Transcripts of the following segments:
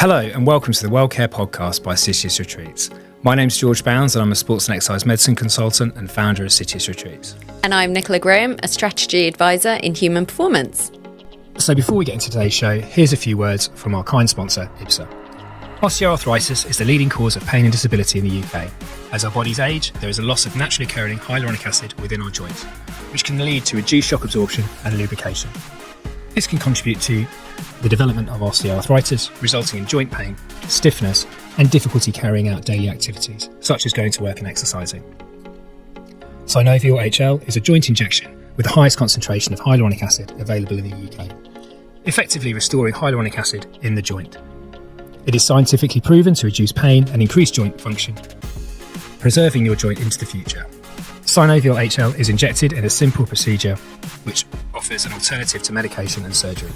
Hello and welcome to the WellCare Podcast by Citius Retreats. My name's George Bownes and I'm a sports and exercise medicine consultant and founder of Citius Retreats. And I'm Nicola Graham, a strategy advisor in human performance. So before we get into today's show, here's a few words from our kind sponsor, IBSA. Osteoarthritis is the leading cause of pain and disability in the UK. As our bodies age, there is a loss of naturally occurring hyaluronic acid within our joints, which can lead to reduced shock absorption and lubrication. This can contribute to the development of osteoarthritis, resulting in joint pain, stiffness, and difficulty carrying out daily activities, such as going to work and exercising. Synovial HL is a joint injection with the highest concentration of hyaluronic acid available in the UK, effectively restoring hyaluronic acid in the joint. It is scientifically proven to reduce pain and increase joint function, preserving your joint into the future. Synovial HL is injected in a simple procedure which offers an alternative to medication and surgery.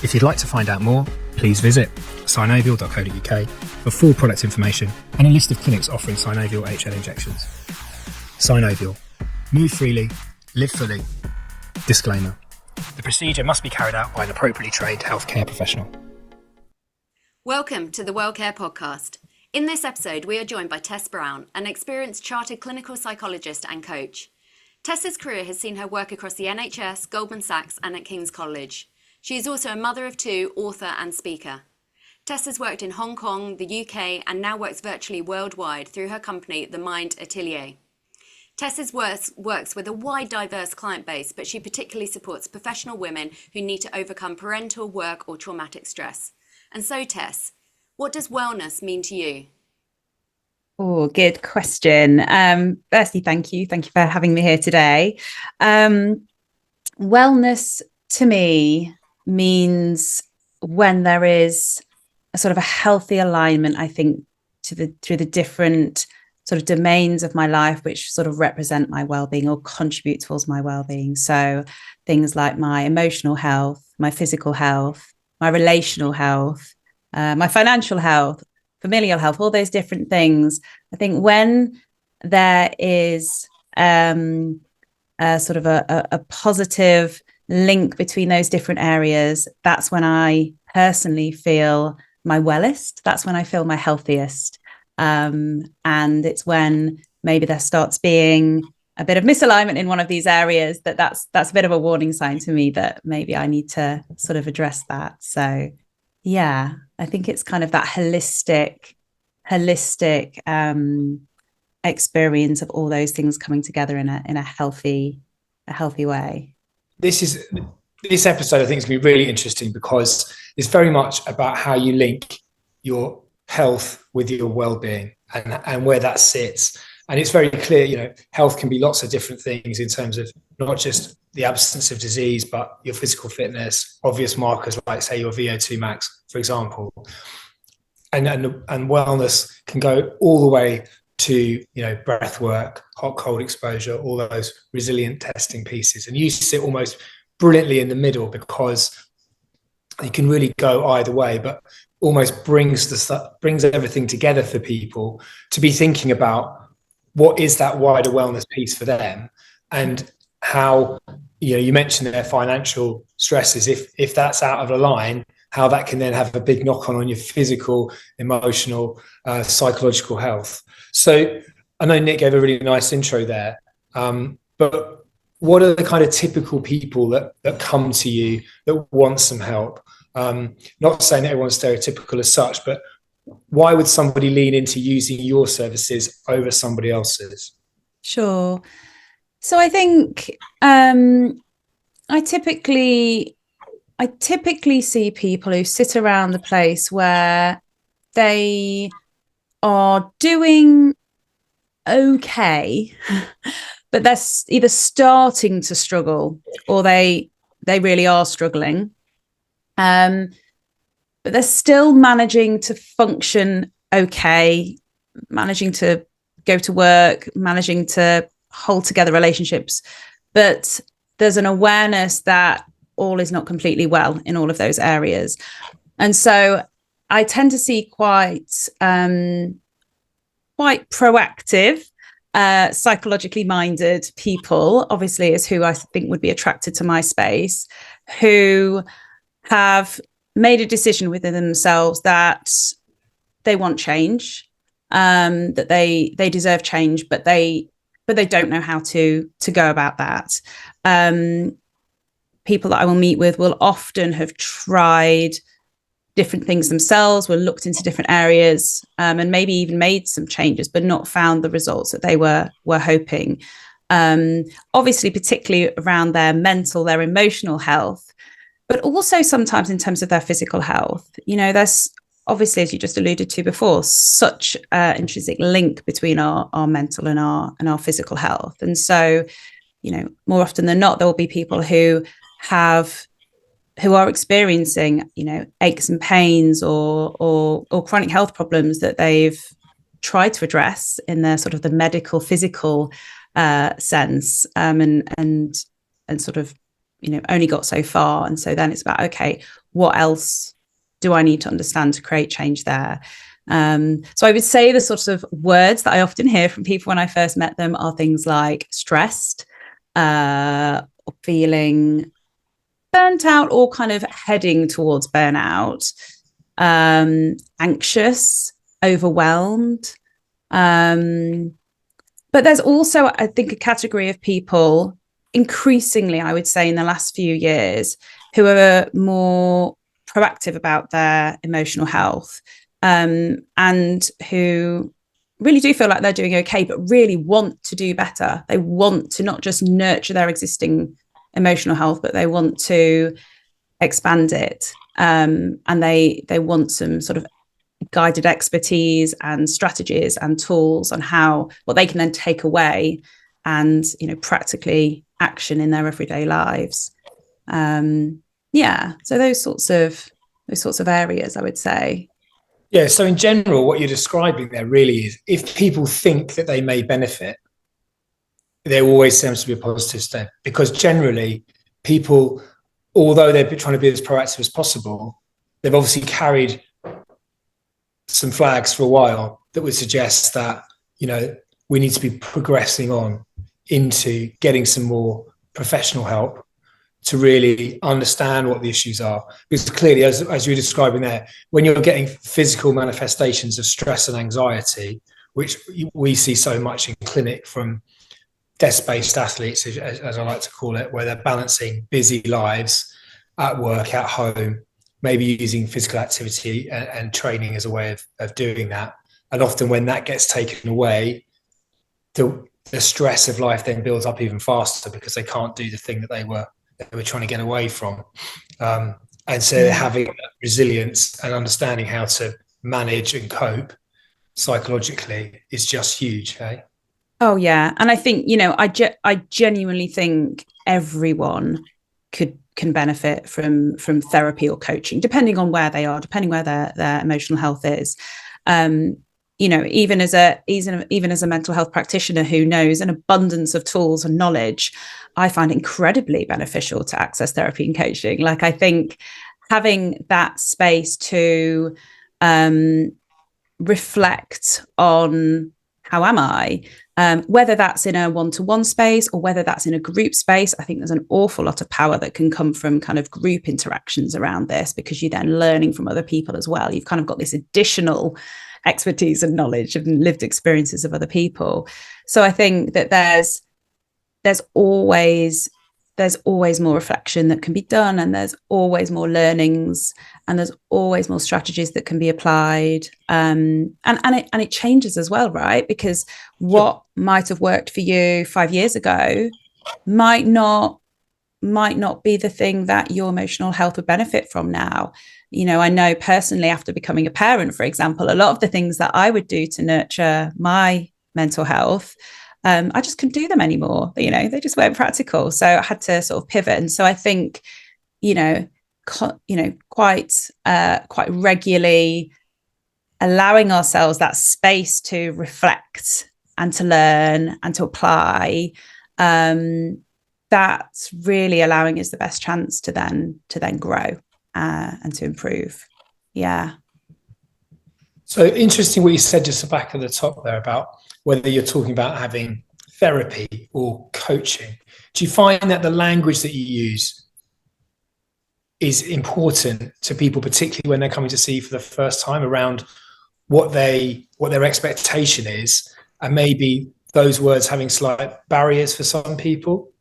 If you'd like to find out more, please visit synovial.co.uk for full product information and a list of clinics offering Synovial HL injections. Synovial. Move freely, live fully. Disclaimer. The procedure must be carried out by an appropriately trained healthcare professional. Welcome to the WellCare Podcast. In this episode, we are joined by Tess Browne, an experienced Chartered Clinical Psychologist and coach. Tess's career has seen her work across the NHS, Goldman Sachs and at King's College. She is also a mother of two, author and speaker. Tess has worked in Hong Kong, the UK and now works virtually worldwide through her company, the Mind Atelier. Tess's works with a wide, diverse client base, but she particularly supports professional women who need to overcome parental, work or traumatic stress. And so, Tess, what does wellness mean to you? Oh, good question. Firstly, thank you. Thank you for having me here today. Wellness to me means when there is a sort of a healthy alignment, I think, through the different sort of domains of my life, which sort of represent my well-being or contribute towards my well-being. So things like my emotional health, my physical health, my relational health, my financial health, familial health, all those different things. I think when there is a sort of a positive link between those different areas, that's when I personally feel my wellest. That's when I feel my healthiest. And it's when maybe there starts being a bit of misalignment in one of these areas that's a bit of a warning sign to me that maybe I need to sort of address that. So yeah, I think it's kind of that holistic experience of all those things coming together in a healthy way. This episode I think is going to be really interesting because it's very much about how you link your health with your well-being and where that sits. And it's very clear, health can be lots of different things in terms of not just the absence of disease, but your physical fitness, obvious markers like, say, your VO2 max, for example. And wellness can go all the way to, breath work, hot, cold exposure, all those resilient testing pieces. And you sit almost brilliantly in the middle because you can really go either way, but almost brings everything together for people to be thinking about what is that wider wellness piece for them, and how, you mentioned their financial stresses, if that's out of line, how that can then have a big knock on your physical, emotional, psychological health. So I know Nick gave a really nice intro there, but what are the kind of typical people that come to you that want some help? Not saying that everyone's stereotypical as such, but why would somebody lean into using your services over somebody else's? Sure. So I think I typically see people who sit around the place where they are doing okay, but they're either starting to struggle or they really are struggling. But they're still managing to function okay, managing to go to work, managing to hold together relationships. But there's an awareness that all is not completely well in all of those areas. And so I tend to see quite proactive, psychologically minded people, obviously, is who I think would be attracted to my space, who have made a decision within themselves that they want change, that they deserve change, but they don't know how to go about that. People that I will meet with will often have tried different things themselves, will looked into different areas, and maybe even made some changes, but not found the results that they were hoping. Obviously, particularly around their mental, their emotional health, but also sometimes in terms of their physical health. There's obviously, as you just alluded to before, such an intrinsic link between our mental and our physical health. And so, more often than not, there will be people who are experiencing, aches and pains or chronic health problems that they've tried to address in their sort of the medical, physical sense, and sort of, only got so far. And so then it's about, okay, what else do I need to understand to create change there? So I would say the sorts of words that I often hear from people when I first met them are things like stressed, feeling burnt out or kind of heading towards burnout, anxious, overwhelmed. But there's also, I think, a category of people, increasingly, I would say, in the last few years, who are more proactive about their emotional health, and who really do feel like they're doing okay, but really want to do better. They want to not just nurture their existing emotional health, but they want to expand it. And they want some sort of guided expertise and strategies and tools on what they can then take away and, practically action in their everyday lives. So those sorts of areas, I would say. Yeah. So in general, what you're describing there really is, if people think that they may benefit, there always seems to be a positive step, because generally people, although they're trying to be as proactive as possible, they've obviously carried some flags for a while that would suggest that, we need to be progressing on into getting some more professional help to really understand what the issues are. Because clearly, as you were describing there, when you're getting physical manifestations of stress and anxiety, which we see so much in clinic from desk-based athletes, as I like to call it, where they're balancing busy lives at work, at home, maybe using physical activity and training as a way of doing that. And often when that gets taken away, the stress of life then builds up even faster, because they can't do the thing that they were trying to get away from. And so having that resilience and understanding how to manage and cope psychologically is just huge. Okay? Oh, yeah. And I think, I genuinely think everyone can benefit from therapy or coaching, depending on where they are, depending where their emotional health is. Even as a mental health practitioner who knows an abundance of tools and knowledge, I find it incredibly beneficial to access therapy and coaching. Like, I think having that space to reflect on, how am I? Whether that's in a one-to-one space or whether that's in a group space, I think there's an awful lot of power that can come from kind of group interactions around this, because you're then learning from other people as well. You've kind of got this additional expertise and knowledge and lived experiences of other people. So I think that there's always more reflection that can be done, and there's always more learnings, and there's always more strategies that can be applied. And it changes as well, right? Because what might have worked for you 5 years ago might not be the thing that your emotional health would benefit from now. I know personally, after becoming a parent, for example, a lot of the things that I would do to nurture my mental health, I just couldn't do them anymore. They just weren't practical. So I had to sort of pivot. And so I think, quite regularly allowing ourselves that space to reflect and to learn and to apply, that's really allowing us the best chance to then grow and to improve. Yeah. So interesting what you said just back at the top there about whether you're talking about having therapy or coaching. Do you find that the language that you use is important to people, particularly when they're coming to see you for the first time, around what their expectation is, and maybe those words having slight barriers for some people?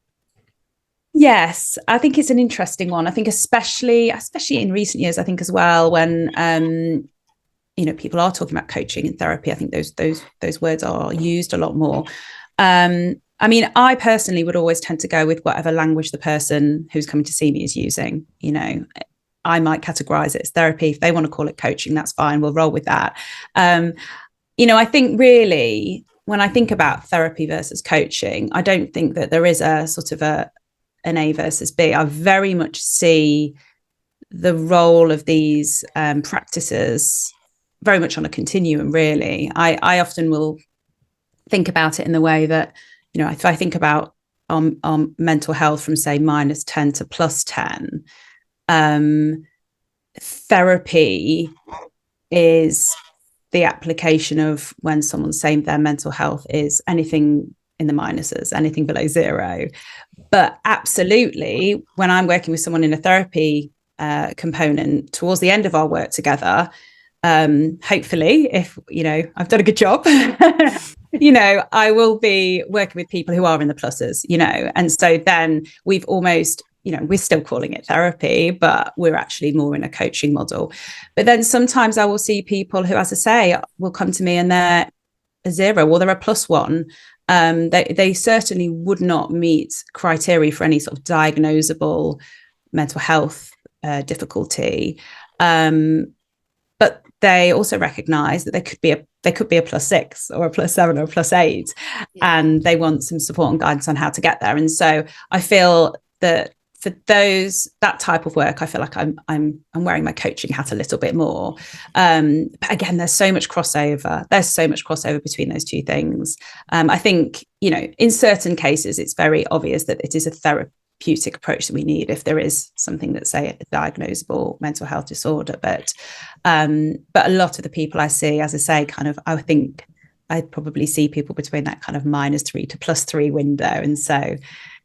Yes, I think it's an interesting one. I think especially in recent years, I think as well, when people are talking about coaching and therapy, I think those words are used a lot more. I mean, I personally would always tend to go with whatever language the person who's coming to see me is using. I might categorize it as therapy. If they want to call it coaching, that's fine. We'll roll with that. I think really, when I think about therapy versus coaching, I don't think that there is a sort of an A versus B. I very much see the role of these practices very much on a continuum, really. I often will think about it in the way that, if I think about mental health from, say, -10 to +10, therapy is the application of when someone's saying their mental health is anything in the minuses, anything below 0. But absolutely, when I'm working with someone in a therapy component towards the end of our work together, hopefully, if I've done a good job, I will be working with people who are in the pluses, and so then we've almost, we're still calling it therapy, but we're actually more in a coaching model. But then sometimes I will see people who, as I say, will come to me and they're a 0 or they're a +1. They certainly would not meet criteria for any sort of diagnosable mental health difficulty. But they also recognize that they could be a +6 or a +7 or a +8, and they want some support and guidance on how to get there. And so I feel that for that type of work, I feel like I'm wearing my coaching hat a little bit more. But again, there's so much crossover. There's so much crossover between those two things. I think, in certain cases, it's very obvious that it is a therapeutic approach that we need if there is something that's, say, a diagnosable mental health disorder. But a lot of the people I see, as I say, I think I probably see people between that kind of -3 to +3 window. And so,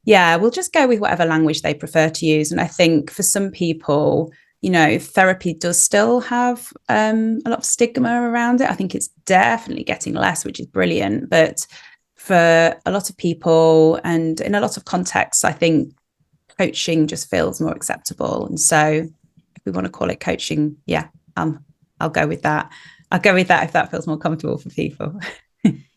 yeah, we'll just go with whatever language they prefer to use. And I think for some people, therapy does still have a lot of stigma around it. I think it's definitely getting less, which is brilliant. But for a lot of people and in a lot of contexts, I think coaching just feels more acceptable. And so if we want to call it coaching, yeah, I'll go with that. I'll go with that if that feels more comfortable for people.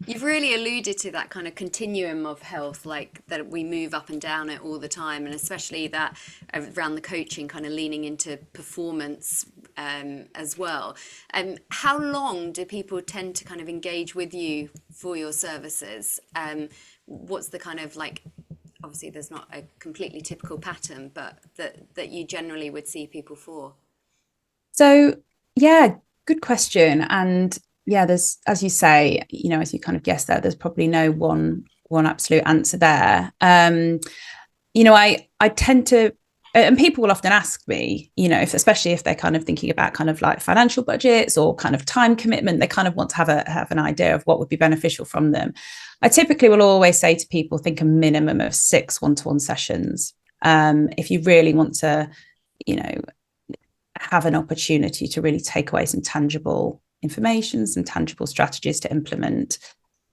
You've really alluded to that kind of continuum of health, like that we move up and down it all the time, and especially that around the coaching, kind of leaning into performance as well. How long do people tend to kind of engage with you for your services? What's the kind of obviously there's not a completely typical pattern, but that you generally would see people for? So, yeah, good question. And yeah, there's, as you say, as you kind of guessed there's probably no one absolute answer there. I tend to, and people will often ask me, especially if they're kind of thinking about kind of like financial budgets or kind of time commitment, they kind of want to have an idea of what would be beneficial from them. I typically will always say to people, think a minimum of 6 one-to-one sessions. If you really want to, have an opportunity to really take away some tangible information, some tangible strategies to implement.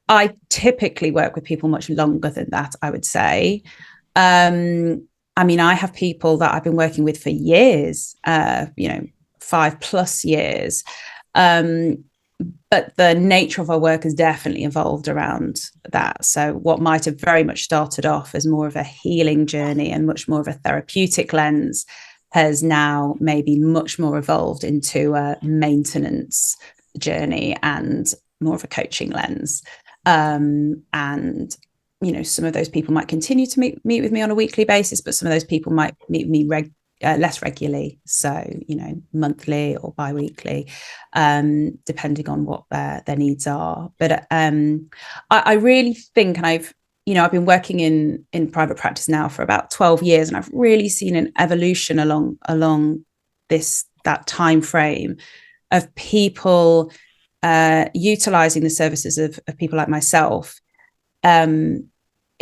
I typically work with people much longer than that, I would say. I have people that I've been working with for years, 5+ years. But the nature of our work has definitely evolved around that. So what might have very much started off as more of a healing journey and much more of a therapeutic lens has now maybe much more evolved into a maintenance journey and more of a coaching lens. And some of those people might continue to meet with me on a weekly basis, but some of those people might meet with me less regularly, so monthly or bi-weekly, depending on what their needs are. But I really think, and I've been working in private practice now for about 12 years, and I've really seen an evolution along that time frame of people utilizing the services of people like myself in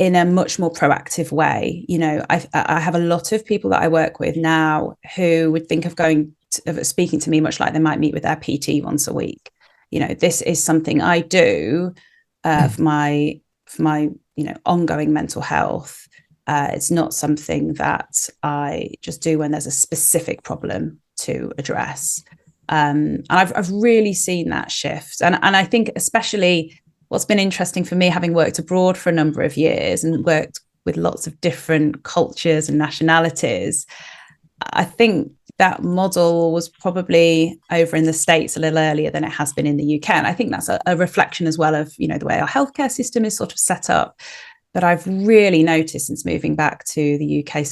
in a much more proactive way. You know, I have a lot of people that I work with now who would think of speaking to me much like they might meet with their PT once a week. You know, this is something I do for my ongoing mental health. It's not something that I just do when there's a specific problem to address. And I've really seen that shift. And I think especially what's been interesting for me, having worked abroad for a number of years and worked with lots of different cultures and nationalities, I think that model was probably over in the States a little earlier than it has been in the UK. And I think that's a reflection as well of, the way our healthcare system is sort of set up. But I've really noticed since moving back to the UK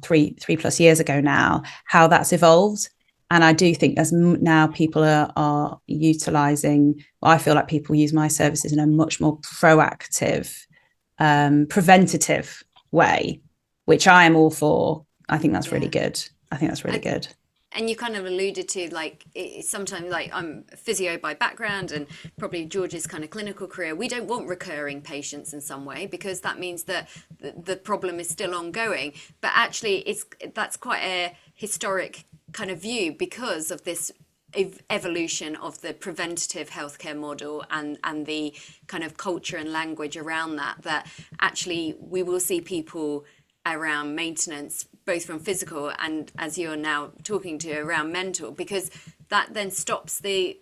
three plus years ago now, how that's evolved. And I do think there's now people are utilising, I feel like people use my services in a much more proactive, preventative way, which I am all for. I think that's really good. I think that's really good. And you kind of alluded to, like, sometimes, like, I'm physio by background, and probably George's kind of clinical career, we don't want recurring patients in some way, because that means that the problem is still ongoing. But actually, that's quite a historic kind of view because of this evolution of the preventative healthcare model and the kind of culture and language around that actually we will see people around maintenance, both from physical and, as you're now talking to, around mental, because that then stops the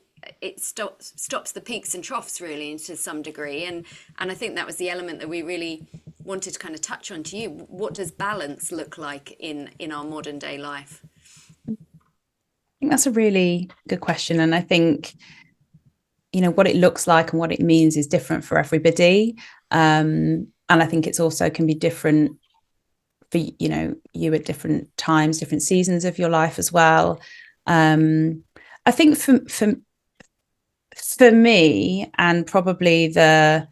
peaks and troughs really to some degree. And I think that was the element that we really wanted to kind of touch on to you. What does balance look like in our modern day life? I think that's a really good question. And I think, what it looks like and what it means is different for everybody. And I think it's also can be different for you at different times, different seasons of your life as well. I think for me, and probably the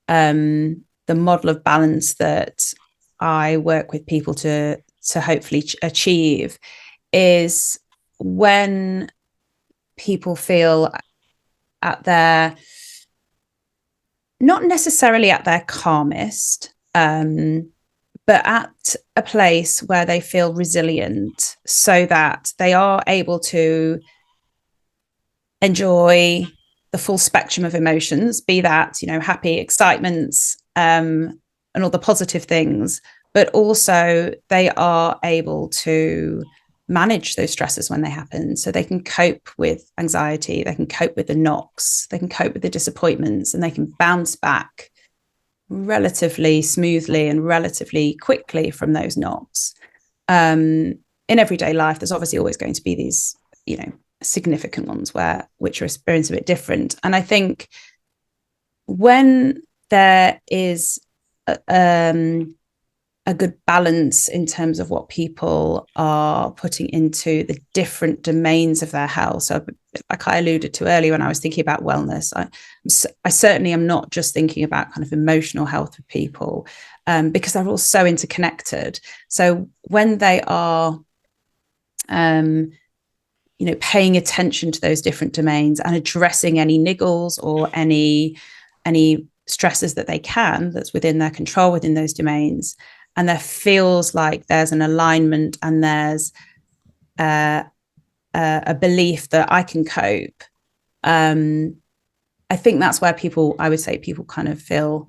model of balance that I work with people to hopefully achieve is when people feel at their, not necessarily at their calmest, but at a place where they feel resilient, so that they are able to enjoy the full spectrum of emotions, be that, happy, excitement, and all the positive things, but also they are able to manage those stresses when they happen. So they can cope with anxiety, they can cope with the knocks, they can cope with the disappointments, and they can bounce back relatively smoothly and relatively quickly from those knocks. In everyday life, there's obviously always going to be these, significant ones which are experienced a bit different. And I think when there is a good balance in terms of what people are putting into the different domains of their health. So like I alluded to earlier when I was thinking about wellness, I certainly am not just thinking about kind of emotional health for people, because they're all so interconnected. So when they are, paying attention to those different domains and addressing any niggles or any stresses that they can, that's within their control within those domains, and there feels like there's an alignment and there's a belief that I can cope. I think that's where I would say people kind of feel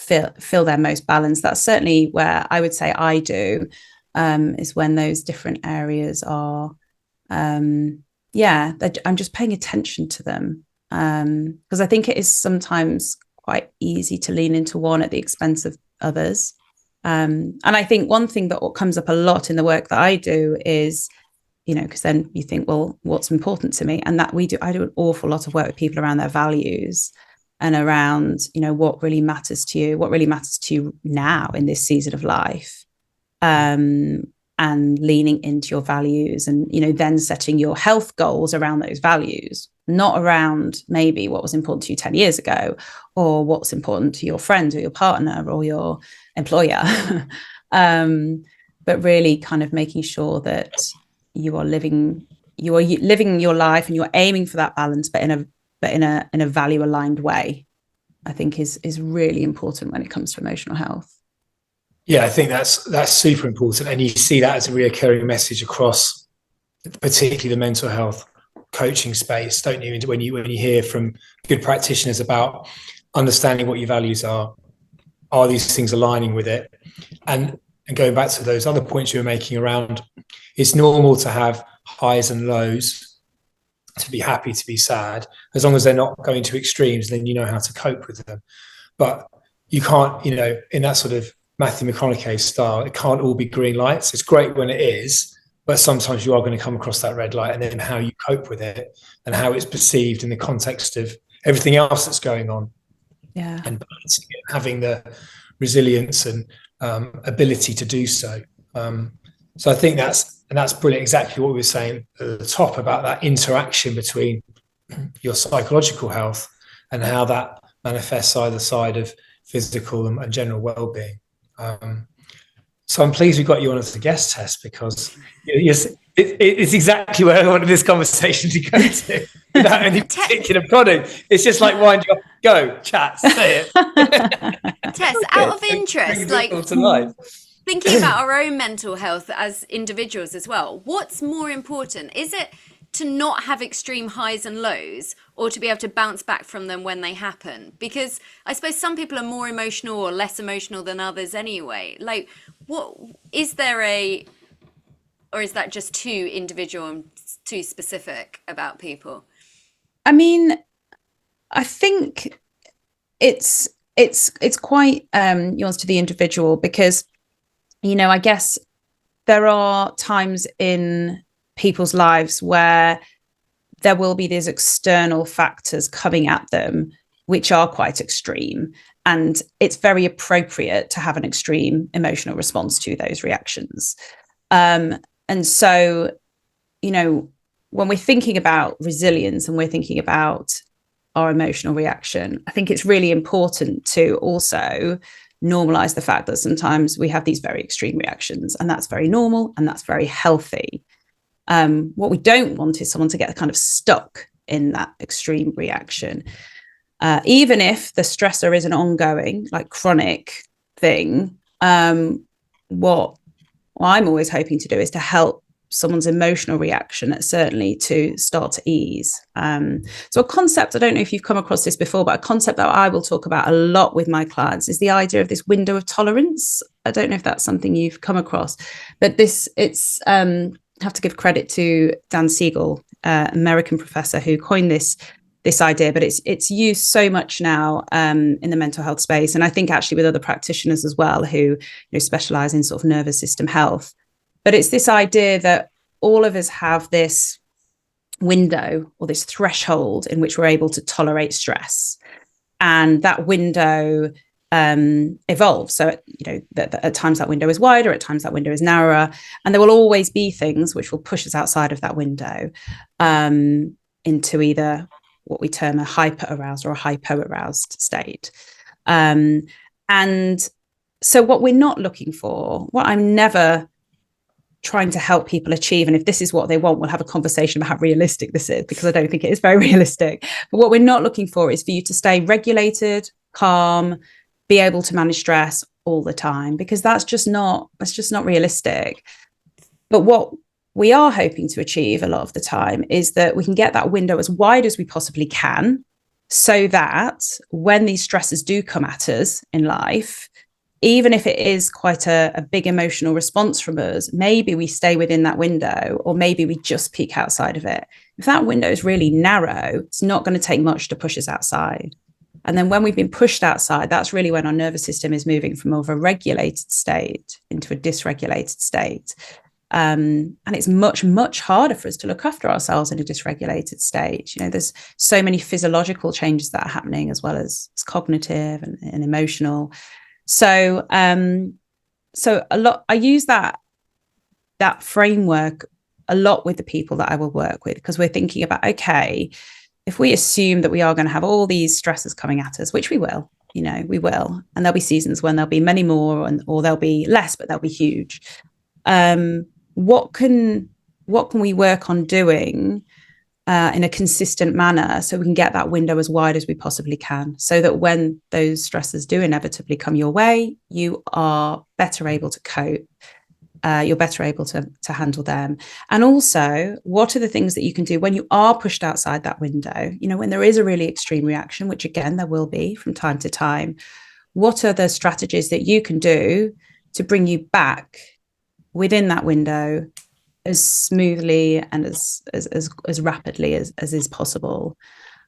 their most balanced. That's certainly where I would say I do, is when those different areas are, I'm just paying attention to them. Because I think it is sometimes quite easy to lean into one at the expense of others. And I think one thing that comes up a lot in the work that I do is, because then you think, well, what's important to me? And that I do an awful lot of work with people around their values and around, what really matters to you now in this season of life, and leaning into your values and, then setting your health goals around those values, not around maybe what was important to you 10 years ago or what's important to your friends or your partner or your employer, but really kind of making sure that you are living your life and you're aiming for that balance, but in a value aligned way. I think is really important when it comes to emotional health. Yeah, I think that's super important. And you see that as a reoccurring message across particularly the mental health coaching space, don't you? When you hear from good practitioners about understanding what your values are these things aligning with it? And going back to those other points you were making around, it's normal to have highs and lows, to be happy, to be sad, as long as they're not going to extremes, then you know how to cope with them. But you can't, in that sort of Matthew McConaughey style, it can't all be green lights. It's great when it is, but sometimes you are going to come across that red light, and then how you cope with it and how it's perceived in the context of everything else that's going on. Yeah. And balancing it, having the resilience and ability to do so. So I think that's brilliant. Exactly what we were saying at the top about that interaction between your psychological health and how that manifests either side of physical and general well-being. So I'm pleased we got you on as a guest, Tess, because it's exactly where I wanted this conversation to go to, without any particular product. It's just like winding up, go, chat, say it. Tess, out of interest, like thinking about our own mental health as individuals as well, what's more important? Is it to not have extreme highs and lows, or to be able to bounce back from them when they happen? Because I suppose some people are more emotional or less emotional than others anyway. Like, what is there or is that just too individual and too specific about people? I mean, I think it's quite yours to the individual, because, I guess there are times in people's lives where there will be these external factors coming at them which are quite extreme, and it's very appropriate to have an extreme emotional response to those reactions. And so, when we're thinking about resilience and we're thinking about our emotional reaction, I think it's really important to also normalize the fact that sometimes we have these very extreme reactions, and that's very normal and that's very healthy. What we don't want is someone to get kind of stuck in that extreme reaction. Even if the stressor is an ongoing, like chronic thing, what I'm always hoping to do is to help someone's emotional reaction certainly to start to ease. So a concept, I don't know if you've come across this before, but a concept that I will talk about a lot with my clients is the idea of this window of tolerance. I don't know if that's something you've come across, but I have to give credit to Dan Siegel, American professor, who coined this idea, but it's used so much now in the mental health space, and I think actually with other practitioners as well who specialize in sort of nervous system health. But it's this idea that all of us have this window or this threshold in which we're able to tolerate stress, and that window evolves. So at times that window is wider, at times that window is narrower, and there will always be things which will push us outside of that window into either what we term a hyper-aroused or a hypo-aroused state. And so what we're not looking for, what I'm never trying to help people achieve, and if this is what they want, we'll have a conversation about how realistic this is, because I don't think it is very realistic. But what we're not looking for is for you to stay regulated, calm, be able to manage stress all the time, because that's just not realistic. But what we are hoping to achieve a lot of the time is that we can get that window as wide as we possibly can, so that when these stresses do come at us in life, even if it is quite a big emotional response from us, maybe we stay within that window, or maybe we just peek outside of it. If that window is really narrow, it's not going to take much to push us outside. And then when we've been pushed outside, that's really when our nervous system is moving from more of a regulated state into a dysregulated state. And it's much, much harder for us to look after ourselves in a dysregulated state. There's so many physiological changes that are happening, as well as cognitive and emotional. So a lot, I use that framework a lot with the people that I will work with, because we're thinking about, okay, if we assume that we are going to have all these stresses coming at us, which we will, we will, and there'll be seasons when there'll be many more, or there'll be less, but they'll be huge. What can we work on doing in a consistent manner, so we can get that window as wide as we possibly can, so that when those stresses do inevitably come your way, you are better able to cope. You're better able to handle them. And also, what are the things that you can do when you are pushed outside that window? When there is a really extreme reaction, which again, there will be from time to time, what are the strategies that you can do to bring you back within that window as smoothly and as rapidly as is possible?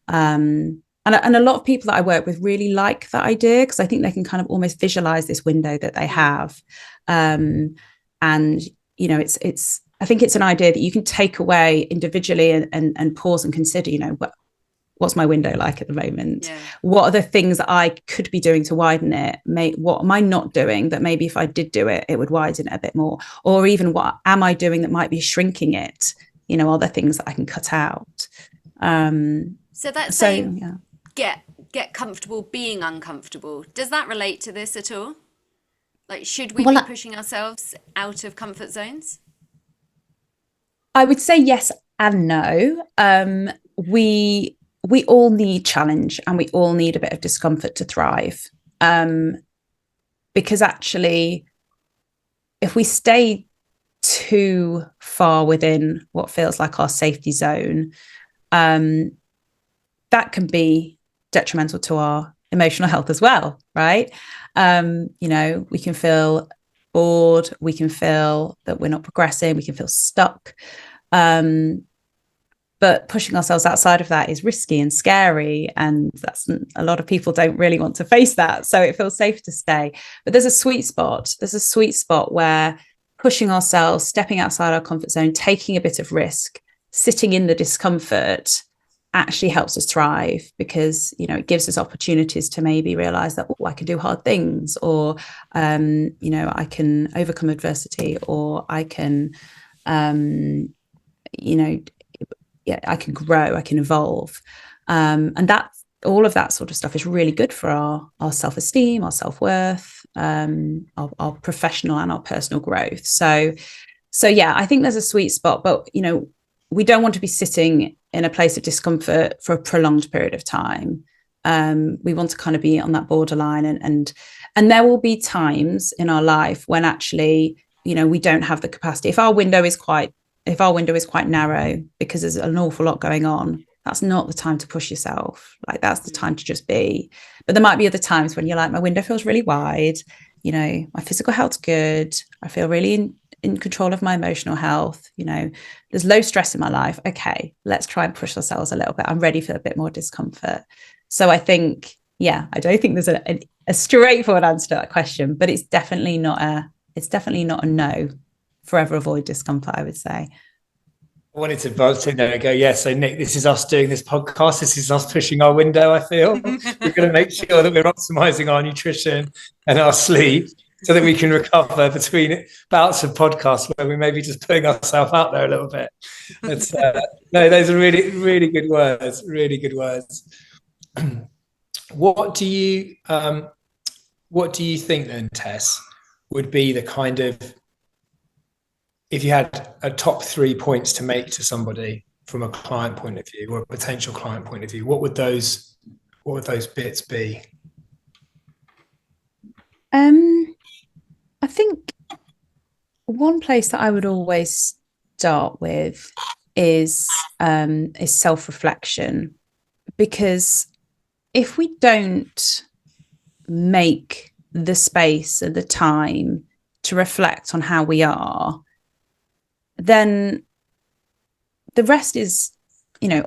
And a lot of people that I work with really like that idea, because I think they can kind of almost visualize this window that they have. And it's I think it's an idea that you can take away individually and pause and consider, what's my window like at the moment? Yeah. What are the things that I could be doing to widen it? What am I not doing that maybe if I did do it, it would widen it a bit more? Or even what am I doing that might be shrinking it? Are there things that I can cut out? So that's saying, yeah. Get comfortable being uncomfortable. Does that relate to this at all? Like, should we be pushing ourselves out of comfort zones? I would say yes and no. We all need challenge, and we all need a bit of discomfort to thrive. Because actually, if we stay too far within what feels like our safety zone, that can be detrimental to our emotional health as well, right? We can feel bored, we can feel that we're not progressing, we can feel stuck. But pushing ourselves outside of that is risky and scary, and a lot of people don't really want to face that. So it feels safe to stay. But there's a sweet spot. There's a sweet spot where pushing ourselves, stepping outside our comfort zone, taking a bit of risk, sitting in the discomfort actually helps us thrive, because it gives us opportunities to maybe realize that I can do hard things, or I can overcome adversity, or I can I can grow, I can evolve. And that all of that sort of stuff is really good for our self-esteem, our self-worth, our professional and our personal growth. So yeah, I think there's a sweet spot, but we don't want to be sitting in a place of discomfort for a prolonged period of time. We want to kind of be on that borderline, and there will be times in our life when actually, we don't have the capacity. If our window is quite narrow because there's an awful lot going on, that's not the time to push yourself. Like, that's the time to just be. But there might be other times when you're like, my window feels really wide, my physical health's good, I feel really in control of my emotional health, there's low stress in my life. Okay, let's try and push ourselves a little bit. I'm ready for a bit more discomfort. So I think, I don't think there's a straightforward answer to that question, but it's definitely not a no. Forever avoid discomfort, I would say. I wanted to buzz in there and go, so Nick, this is us doing this podcast. This is us pushing our window, I feel. We're going to make sure that we're optimizing our nutrition and our sleep so that we can recover between bouts of podcasts where we may be just putting ourselves out there a little bit. But, no, those are really, really good words, really good words. What do you think then, Tess, would be the kind of, if you had a top 3 points to make to somebody from a client point of view or a potential client point of view, what would those bits be? I think one place that I would always start with is self-reflection, because if we don't make the space and the time to reflect on how we are, then the rest is,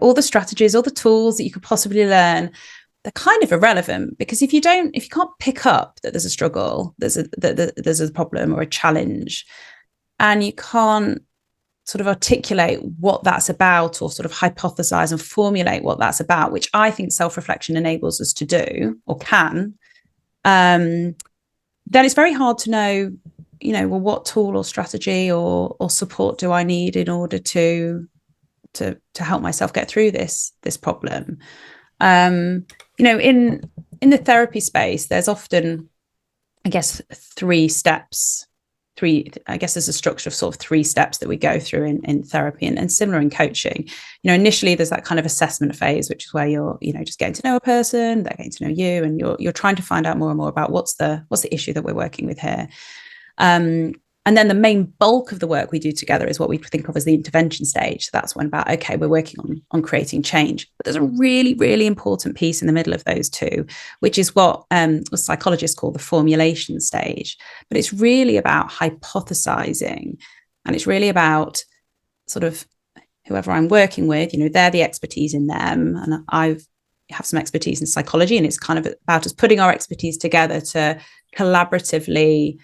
all the strategies, all the tools that you could possibly learn, they're kind of irrelevant, because if you can't pick up that there's a struggle, there's a problem or a challenge, and you can't sort of articulate what that's about, or sort of hypothesize and formulate what that's about, which I think self-reflection enables us to do, or can, then it's very hard to know, what tool or strategy or support do I need in order to help myself get through this problem. In the therapy space, there's often, I guess, 3 steps I guess there's a structure of sort of 3 steps that we go through in therapy, and similar in coaching. Initially there's that kind of assessment phase, which is where you're, just getting to know a person, they're getting to know you, and you're trying to find out more and more about what's the issue that we're working with here. And then the main bulk of the work we do together is what we think of as the intervention stage. So that's when about, okay, we're working on creating change. But there's a really, really important piece in the middle of those two, which is what psychologists call the formulation stage. But it's really about hypothesizing. And it's really about sort of whoever I'm working with, they're the expertise in them. And I have some expertise in psychology. And it's kind of about us putting our expertise together to collaboratively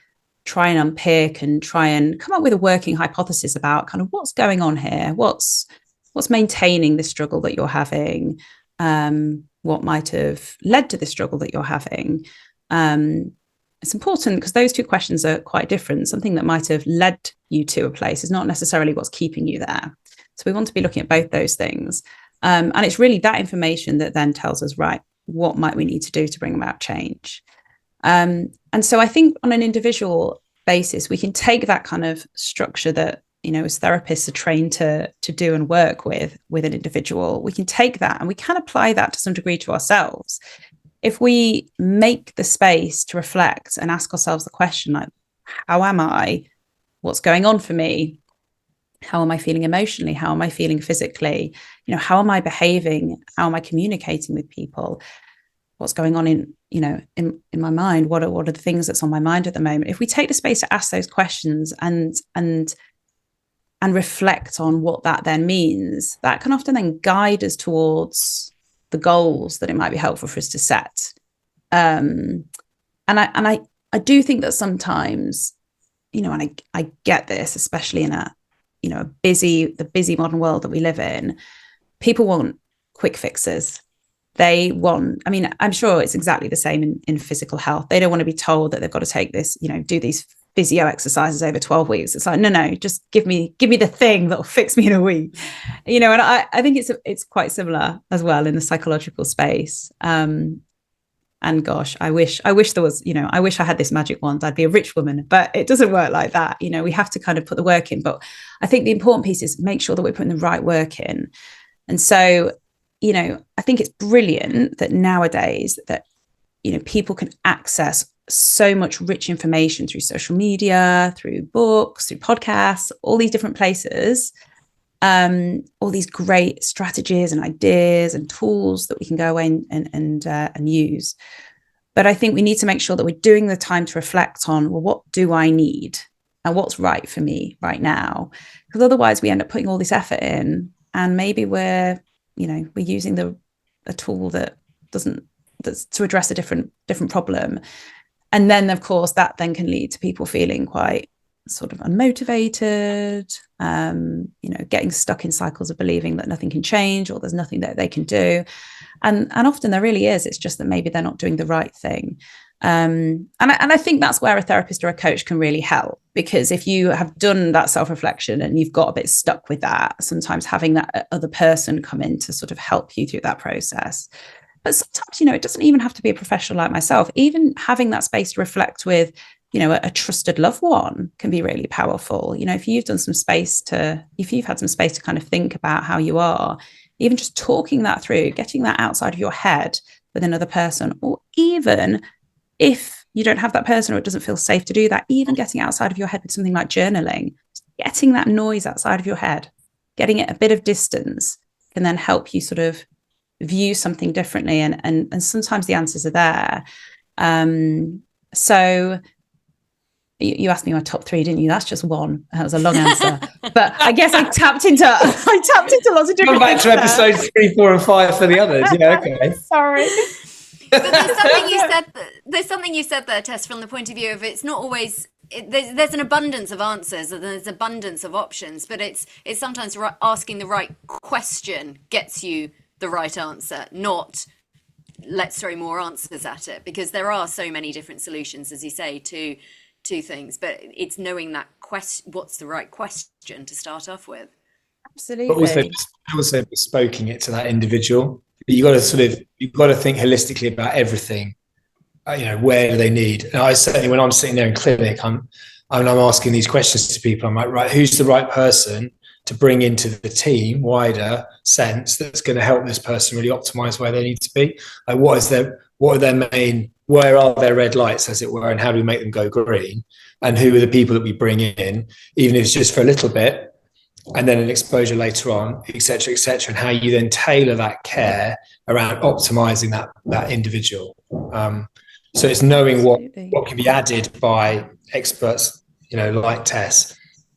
try and unpick and try and come up with a working hypothesis about kind of what's going on here, what's maintaining the struggle that you're having, what might have led to the struggle that you're having. It's important because those 2 questions are quite different. Something that might have led you to a place is not necessarily what's keeping you there. So we want to be looking at both those things. And it's really that information that then tells us, right, what might we need to do to bring about change? And so I think on an individual basis, we can take that kind of structure that, as therapists are trained to do and work with an individual. We can take that and we can apply that to some degree to ourselves. If we make the space to reflect and ask ourselves the question, like, how am I? What's going on for me? How am I feeling emotionally? How am I feeling physically? How am I behaving? How am I communicating with people? What's going on in my mind? What are the things that's on my mind at the moment? If we take the space to ask those questions and reflect on what that then means, that can often then guide us towards the goals that it might be helpful for us to set. And I do think that sometimes, and I get this, especially in the busy modern world that we live in, people want quick fixes. They want, I'm sure it's exactly the same in physical health. They don't want to be told that they've got to take this, do these physio exercises over 12 weeks. It's like, no, just give me the thing that'll fix me in a week. And I think it's quite similar as well in the psychological space. And gosh, I wish there was, I wish I had this magic wand. I'd be a rich woman, but it doesn't work like that. We have to kind of put the work in. But I think the important piece is make sure that we're putting the right work in. And so, I think it's brilliant that nowadays that, people can access so much rich information through social media, through books, through podcasts, all these different places, all these great strategies and ideas and tools that we can go away and use. But I think we need to make sure that we're doing the time to reflect on, well, what do I need and what's right for me right now? Because otherwise we end up putting all this effort in and maybe we're using a tool that's to address a different problem. And then, of course, that then can lead to people feeling quite sort of unmotivated, getting stuck in cycles of believing that nothing can change or there's nothing that they can do. And often there really is. It's just that maybe they're not doing the right thing. And I think that's where a therapist or a coach can really help, because if you have done that self-reflection and you've got a bit stuck with that, sometimes having that other person come in to sort of help you through that process. But sometimes, it doesn't even have to be a professional like myself. Even having that space to reflect with, a trusted loved one can be really powerful. If you've had some space to kind of think about how you are, even just talking that through, getting that outside of your head with another person, or even if you don't have that person or it doesn't feel safe to do that, even getting outside of your head with something like journaling, getting that noise outside of your head, getting it a bit of distance can then help you sort of view something differently. And sometimes the answers are there. So you asked me my top 3, didn't you? That's just one. That was a long answer. But I guess I tapped into lots of different things. Come back to episode 3, 4, and 5 for the others. Yeah, okay. Sorry. But there's something you said there, Tess, from the point of view of it's not always there's an abundance of answers and there's abundance of options, but it's sometimes asking the right question gets you the right answer, not let's throw more answers at it, because there are so many different solutions, as you say, to things, but it's knowing that what's the right question to start off with. Absolutely. But also bespoking it to that individual. You've got to think holistically about everything. Where do they need? And I certainly, when I'm sitting there in clinic, I'm and I'm asking these questions to people, I'm like, right, who's the right person to bring into the team, wider sense, that's going to help this person really optimize where they need to be? Like, where are their red lights, as it were, and how do we make them go green? And who are the people that we bring in, even if it's just for a little bit, and then an exposure later on, et cetera, and how you then tailor that care around optimizing that individual. So it's knowing what can be added by experts, like Tess,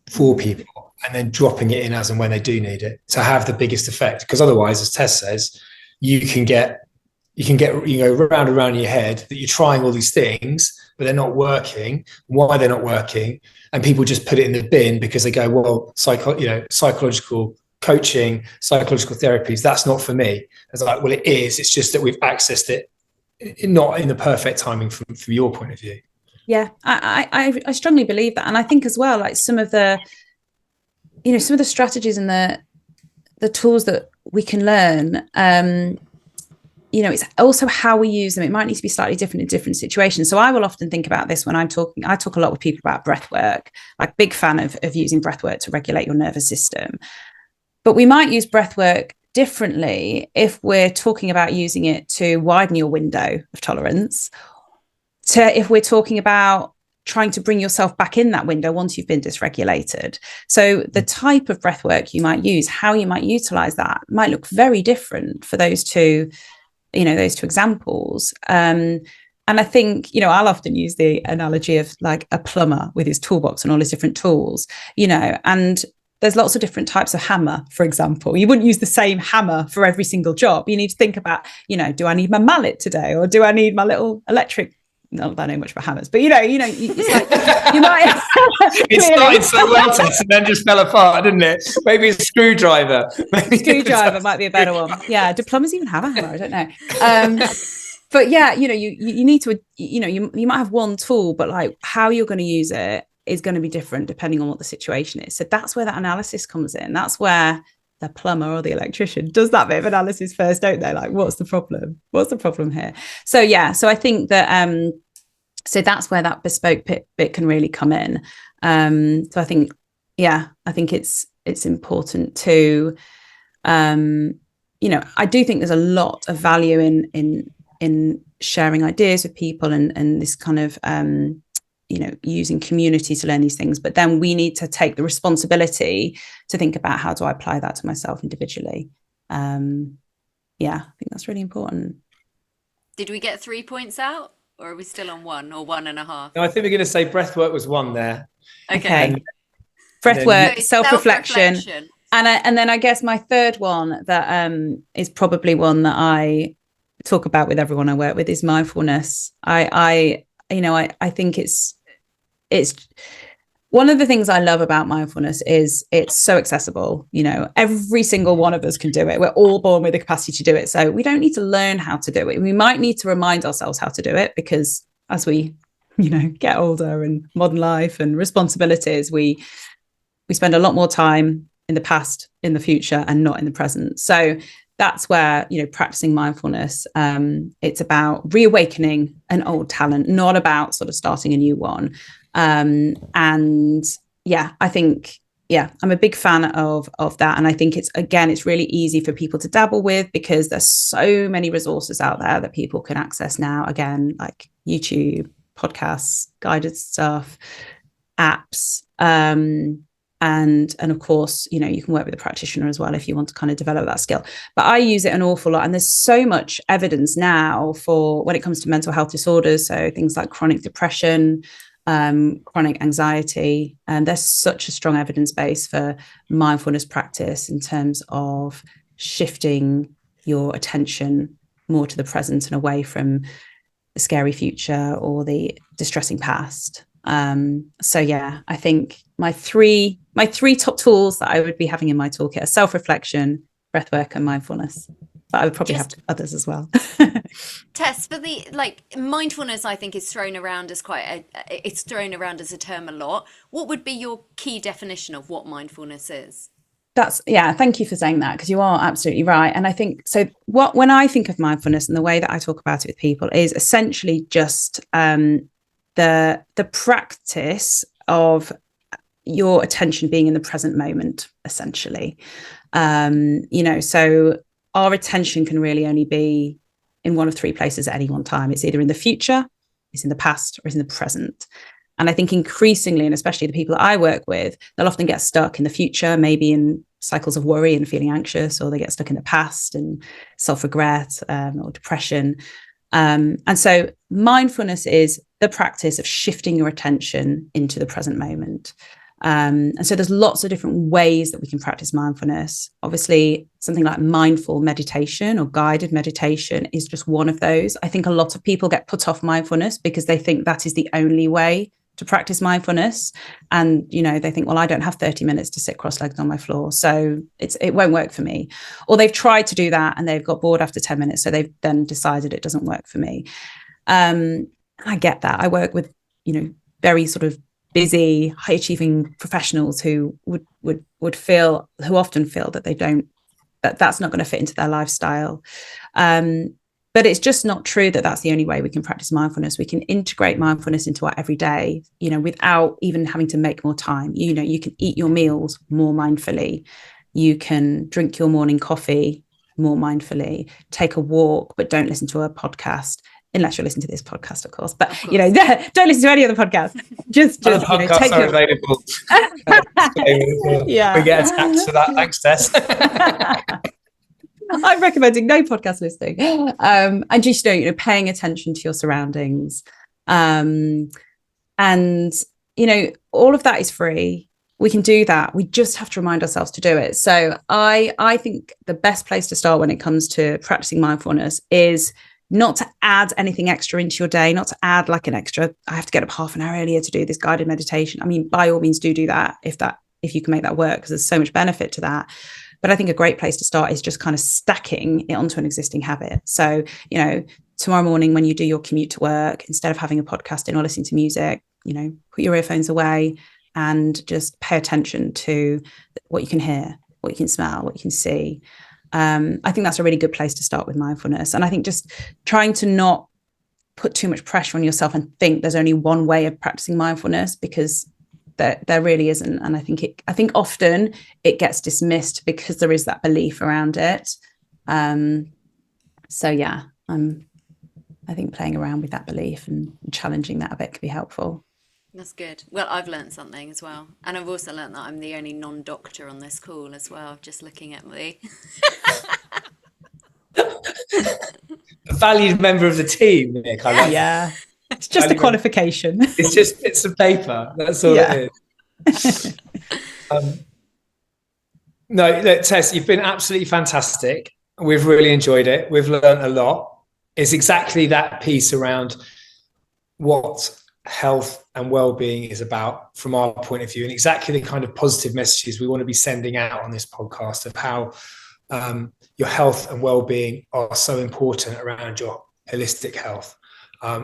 for people, and then dropping it in as and when they do need it to have the biggest effect. Because otherwise, as Tess says, you can go round and round in your head that you're trying all these things, but they're not working. Why they're not working? And people just put it in the bin because they go, well, psychological coaching, psychological therapies, that's not for me. It's like, well, it is. It's just that we've accessed it not in the perfect timing from your point of view. Yeah, I strongly believe that. And I think as well, like some of the strategies and the tools that we can learn, it's also how we use them. It might need to be slightly different in different situations. So I will often think about this when I'm talking. I talk a lot with people about breath work, like big fan of using breath work to regulate your nervous system. But we might use breath work differently if we're talking about using it to widen your window of tolerance, to if we're talking about trying to bring yourself back in that window once you've been dysregulated. So the type of breath work you might use, how you might utilize that, might look very different for those two examples. And I think, I'll often use the analogy of like a plumber with his toolbox and all his different tools, and there's lots of different types of hammer, for example. You wouldn't use the same hammer for every single job. You need to think about, do I need my mallet today? Or do I need my little electric? Not that I know much about hammers, but it's like, you might. It started so well, Tess, and then just fell apart, didn't it? Maybe a screwdriver. Screwdriver might be a better one. Yeah. Do plumbers even have a hammer? I don't know. But yeah, you need to, you might have one tool, but like how you're going to use it is going to be different depending on what the situation is. So that's where that analysis comes in. That's where the plumber or the electrician does that bit of analysis first, don't they? Like, what's the problem? What's the problem here? So yeah, so I think that so that's where that bespoke bit can really come in. So I think it's important to I do think there's a lot of value in sharing ideas with people and this kind of using community to learn these things, but then we need to take the responsibility to think about how do I apply that to myself individually. I think that's really important. Did we get 3 points out, or are we still on 1 or 1.5? No, I think we're going to say breathwork was 1 there. Okay. Breathwork, self-reflection. And then I guess my third one that is probably one that I talk about with everyone I work with is mindfulness. I think it's one of the things I love about mindfulness is it's so accessible. Every single one of us can do it. We're all born with the capacity to do it. So we don't need to learn how to do it. We might need to remind ourselves how to do it because as we, get older and modern life and responsibilities, we spend a lot more time in the past, in the future, and not in the present. So that's where, practicing mindfulness, it's about reawakening an old talent, not about sort of starting a new one. I think, I'm a big fan of that. And I think it's really easy for people to dabble with because there's so many resources out there that people can access now. Again, like YouTube, podcasts, guided stuff, apps, and of course, you can work with a practitioner as well if you want to kind of develop that skill. But I use it an awful lot. And there's so much evidence now for when it comes to mental health disorders. So things like chronic depression, chronic anxiety. And there's such a strong evidence base for mindfulness practice in terms of shifting your attention more to the present and away from the scary future or the distressing past. I think my three top tools that I would be having in my toolkit are self-reflection, breathwork, and mindfulness. But I would probably have others as well. Tess, for the mindfulness, I think is thrown around as it's thrown around as a term a lot. What would be your key definition of what mindfulness is? Thank you for saying that, because you are absolutely right. And I think so when I think of mindfulness and the way that I talk about it with people is essentially just the practice of your attention being in the present moment, essentially. So our attention can really only be in one of three places at any one time. It's either in the future, it's in the past, or it's in the present. And I think increasingly, and especially the people that I work with, they'll often get stuck in the future, maybe in cycles of worry and feeling anxious, or they get stuck in the past and self-regret or depression. And so mindfulness is the practice of shifting your attention into the present moment. And so there's lots of different ways that we can practice mindfulness. Obviously, something like mindful meditation or guided meditation is just one of those. I think a lot of people get put off mindfulness because they think that is the only way to practice mindfulness. And, they think, well, I don't have 30 minutes to sit cross-legged on my floor, so it won't work for me. Or they've tried to do that and they've got bored after 10 minutes. So they've then decided it doesn't work for me. I get that. I work with, very sort of busy, high achieving professionals who would often feel that that's not going to fit into their lifestyle. But it's just not true that that's the only way we can practice mindfulness. We can integrate mindfulness into our everyday, without even having to make more time. You can eat your meals more mindfully. You can drink your morning coffee more mindfully, take a walk, but don't listen to a podcast. Unless you're listening to this podcast, of course. But, don't listen to any other podcast. Just other podcasts are available. Yeah. We get attacked for that. Thanks, Tess. I'm recommending no podcast listening. And just, paying attention to your surroundings. And, all of that is free. We can do that. We just have to remind ourselves to do it. So I think the best place to start when it comes to practicing mindfulness is not to add anything extra into your day, not to add like an extra, I have to get up half an hour earlier to do this guided meditation. I mean, by all means do that if you can make that work, because there's so much benefit to that. But I think a great place to start is just kind of stacking it onto an existing habit. So, tomorrow morning when you do your commute to work, instead of having a podcast in or listening to music, put your earphones away and just pay attention to what you can hear, what you can smell, what you can see. I think that's a really good place to start with mindfulness. And I think just trying to not put too much pressure on yourself and think there's only one way of practicing mindfulness, because there really isn't. And I think often it gets dismissed because there is that belief around it. So yeah, I think playing around with that belief and challenging that a bit can be helpful. That's good. Well, I've learned something as well. And I've also learned that I'm the only non-doctor on this call as well, just looking at me. A valued member of the team, Nick. Yeah. It's just a qualification. It's just bits of paper. That's all it is. No, look, Tess, you've been absolutely fantastic. We've really enjoyed it. We've learned a lot. It's exactly that piece around what health and well-being is about from our point of view, and exactly the kind of positive messages we want to be sending out on this podcast of how your health and well-being are so important around your holistic health.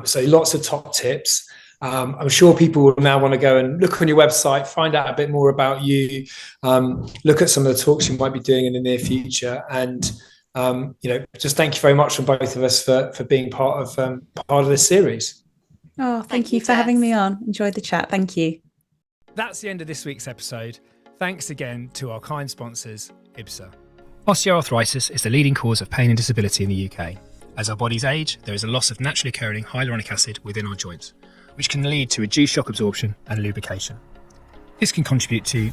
So lots of top tips. I'm sure people will now want to go and look on your website, find out a bit more about you, look at some of the talks you might be doing in the near future, and just thank you very much from both of us for being part of this series. Oh, thank you for having me on. Enjoyed the chat. Thank you. That's the end of this week's episode. Thanks again to our kind sponsors, IBSA. Osteoarthritis is the leading cause of pain and disability in the UK. As our bodies age, there is a loss of naturally occurring hyaluronic acid within our joints, which can lead to reduced shock absorption and lubrication. This can contribute to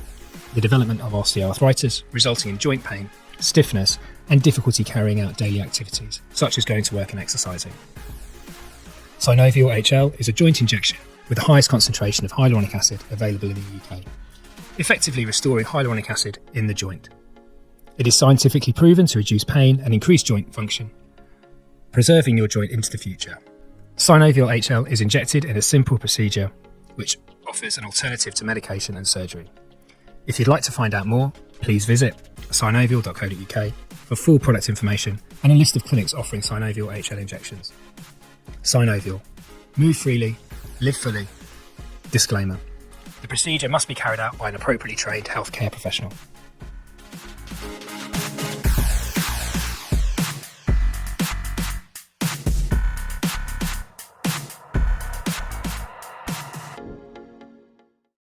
the development of osteoarthritis, resulting in joint pain, stiffness, and difficulty carrying out daily activities, such as going to work and exercising. Synovial HL is a joint injection with the highest concentration of hyaluronic acid available in the UK, effectively restoring hyaluronic acid in the joint. It is scientifically proven to reduce pain and increase joint function, preserving your joint into the future. Synovial HL is injected in a simple procedure which offers an alternative to medication and surgery. If you'd like to find out more, please visit synovial.co.uk for full product information and a list of clinics offering Synovial HL injections. Synovial. Move freely, live fully. Disclaimer. The procedure must be carried out by an appropriately trained healthcare professional.